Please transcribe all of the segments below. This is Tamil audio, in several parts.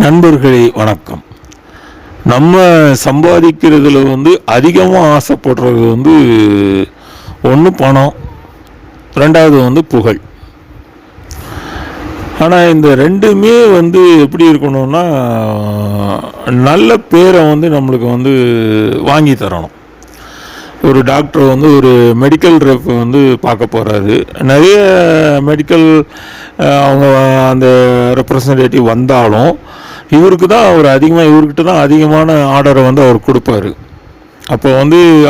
நண்பர்களே வணக்கம். நம்ம சம்பாதிக்கிறதுல அதிகமாக ஆசைப்படுறது ஒன்று பணம், ரெண்டாவது புகழ். ஆனால் இந்த ரெண்டுமே எப்படி இருக்கணும்னா, நல்ல பேரை நம்மளுக்கு வாங்கி தரணும். ஒரு டாக்டர் ஒரு மெடிக்கல் ரெப் பார்க்க போகிறாரு. நிறைய மெடிக்கல் அவங்க அந்த ரெப்ரசன்டேட்டிவ் வந்தாலும் இவருக்கு தான் அவர் அதிகமாக இவர்கிட்ட தான் அதிகமான ஆர்டரை அவர் கொடுப்பாரு. அப்போ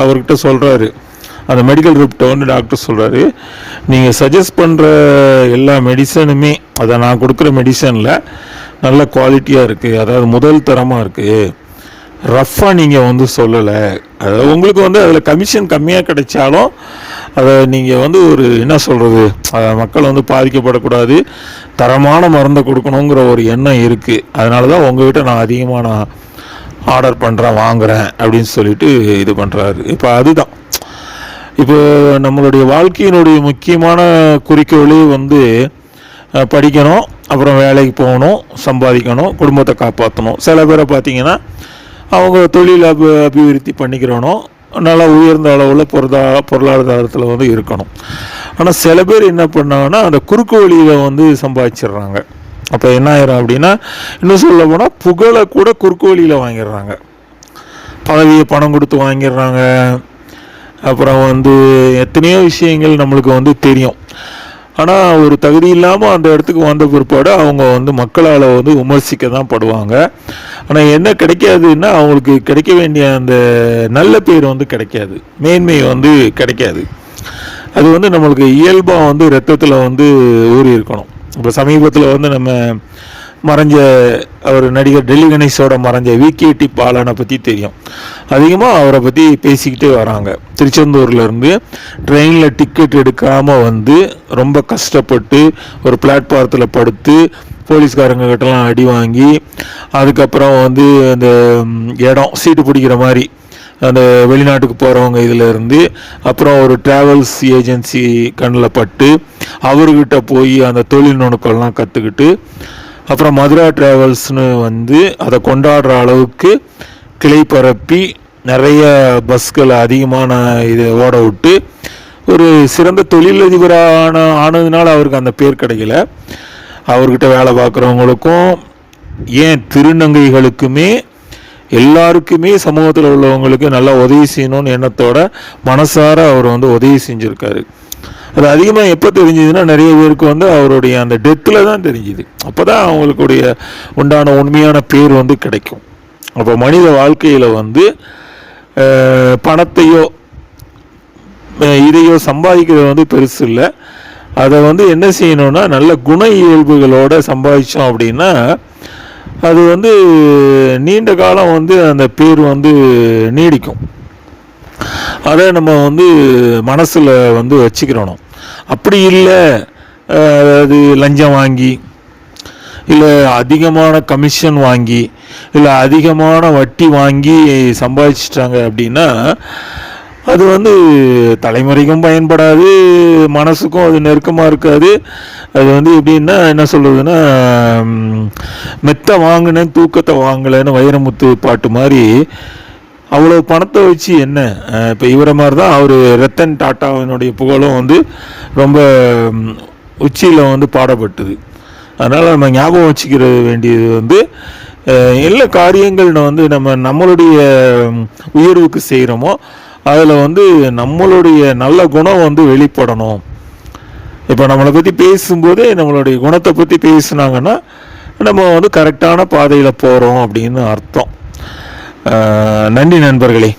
அவர்கிட்ட சொல்கிறாரு, அந்த மெடிக்கல் ரெப்கிட்ட டாக்டர் சொல்கிறாரு, நீங்கள் சஜஸ்ட் பண்ணுற எல்லா மெடிசனுமே, அதை நான் கொடுக்குற மெடிசனில் நல்ல குவாலிட்டியாக இருக்குது, அதாவது முதல் தரமாக இருக்குது, ரஃப்பாக நீங்கள் சொல்லலை. அதாவது உங்களுக்கு அதில் கமிஷன் கம்மியாக கிடைச்சாலும் அதை நீங்கள் ஒரு என்ன சொல்கிறது, மக்கள் பாதிக்கப்படக்கூடாது, தரமான மருந்தை கொடுக்கணுங்கிற ஒரு எண்ணம் இருக்குது. அதனால தான் உங்கள்கிட்ட நான் அதிகமாக ஆர்டர் பண்ணுறேன், வாங்குகிறேன் அப்படின்னு சொல்லிட்டு இது பண்ணுறாரு. இப்போ அதுதான் இப்போ நம்மளுடைய வாழ்க்கையினுடைய முக்கியமான குறிக்கோளே படிக்கணும், அப்புறம் வேலைக்கு போகணும், சம்பாதிக்கணும், குடும்பத்தை காப்பாற்றணும். சில பேரை பார்த்தீங்கன்னா அவங்க தொழில் அபிவிருத்தி பண்ணிக்கிறணும், நல்லா உயர்ந்த அளவில் பொருளாதாரத்தில் இருக்கணும். ஆனால் சில பேர் என்ன பண்ணாங்கன்னா அந்த குறுக்கு வழியில் சம்பாதிச்சிடுறாங்க. அப்போ என்ன ஆயிரும் அப்படின்னா, இன்னும் சொல்ல போனால் புகழை கூட குறுக்கு வழியில் வாங்கிடுறாங்க. பதவியை பணம் கொடுத்து வாங்கிடுறாங்க. அப்புறம் எத்தனையோ விஷயங்கள் நம்மளுக்கு தெரியும். ஆனால் ஒரு தகுதி இல்லாமல் அந்த இடத்துக்கு வந்த பிற்பாடு அவங்க மக்களால் விமர்சிக்க தான் படுவாங்க. ஆனால் என்ன கிடைக்காதுன்னா, அவங்களுக்கு கிடைக்க வேண்டிய அந்த நல்ல பேர் கிடைக்காது, மேன்மை கிடைக்காது. அது நம்மளுக்கு இயல்பாக ரத்தத்தில் ஊறி இருக்கணும். இப்போ சமீபத்தில் நம்ம மறைஞ்ச அவர் நடிகர் டெல்லி கணேஷோட மறைஞ்ச விகேடி பாலனை பற்றி தெரியும். அதிகமாக அவரை பற்றி பேசிக்கிட்டே வராங்க. திருச்செந்தூர்லேருந்து ட்ரெயினில் டிக்கெட் எடுக்காமல் ரொம்ப கஷ்டப்பட்டு ஒரு பிளாட்ஃபாரத்தில் படுத்து போலீஸ்காரங்க கிட்டலாம் அடி வாங்கி, அதுக்கப்புறம் அந்த இடம் சீட்டு பிடிக்கிற மாதிரி அந்த வெளிநாட்டுக்கு போகிறவங்க இதில் இருந்து, அப்புறம் ஒரு ட்ராவல்ஸ் ஏஜென்சி கண்ணில் பட்டு அவர்கிட்ட போய் அந்த தொழில் நுணுக்கம்லாம் கற்றுக்கிட்டு, அப்புறம் மதுரா ட்ராவல்ஸ்னு அதை கொண்டாடுற அளவுக்கு கிளை பரப்பி நிறைய பஸ்களை அதிகமான இதை ஓட விட்டு ஒரு சிறந்த தொழிலதிபரான ஆனதுனால அவருக்கு அந்த பேர் கிடைக்கல. அவர்கிட்ட வேலை பார்க்குறவங்களுக்கும், ஏன் திருநங்கைகளுக்குமே, எல்லாருக்குமே சமூகத்தில் உள்ளவங்களுக்கு நல்லா உதவி செய்யணும்னு எண்ணத்தோட மனசார அவர் உதவி செஞ்சுருக்காரு. அது அதிகமாக எப்போ தெரிஞ்சுதுன்னா, நிறைய பேருக்கு அவருடைய அந்த டெத்தில் தான் தெரிஞ்சுது. அப்போ தான் அவங்களுக்குடைய உண்டான உண்மையான பேர் கிடைக்கும். அப்போ மனித வாழ்க்கையில் பணத்தையோ இதையோ சம்பாதிக்கிறது பெருசு இல்லை. அதை என்ன செய்யணும்னா, நல்ல குண இயல்புகளோடு சம்பாதிச்சோம் அப்படின்னா அது நீண்ட காலம் அந்த பேர் நீடிக்கும். அதை நம்ம மனசில் வச்சுக்கிறணும். அப்படி இல்லை, அது லஞ்சம் வாங்கி, இல்லை அதிகமான கமிஷன் வாங்கி, இல்லை அதிகமான வட்டி வாங்கி சம்பாதிச்சிட்டாங்க அப்படின்னா அது தலைமுறைக்கும் பயன்படாது, மனசுக்கும் அது நெருக்கமாக இருக்காது. அது எப்படின்னா என்ன சொல்கிறதுன்னா, மெத்த வாங்கினேன் தூக்கத்தை வாங்கலைன்னு வைரமுத்து பாட்டு மாதிரி, அவ்வளோ பணத்தை வச்சு என்ன. இப்போ இவரை மாதிரி தான் அவர் ரத்தன் டாட்டாவினுடைய புகழும் ரொம்ப உச்சியில் பாடப்பட்டது. அதனால் நம்ம ஞாபகம் வச்சுக்கிற வேண்டியது எல்லா காரியங்கள் நம்மளுடைய உயர்வுக்கு செய்கிறோமோ அதில் நம்மளுடைய நல்ல குணம் வெளிப்படணும். இப்போ நம்மளை பற்றி பேசும்போதே நம்மளுடைய குணத்தை பற்றி பேசுனாங்கன்னா நம்ம கரெக்டான பாதையில் போகிறோம் அப்படின்னு அர்த்தம். நன்றி நண்பர்களே.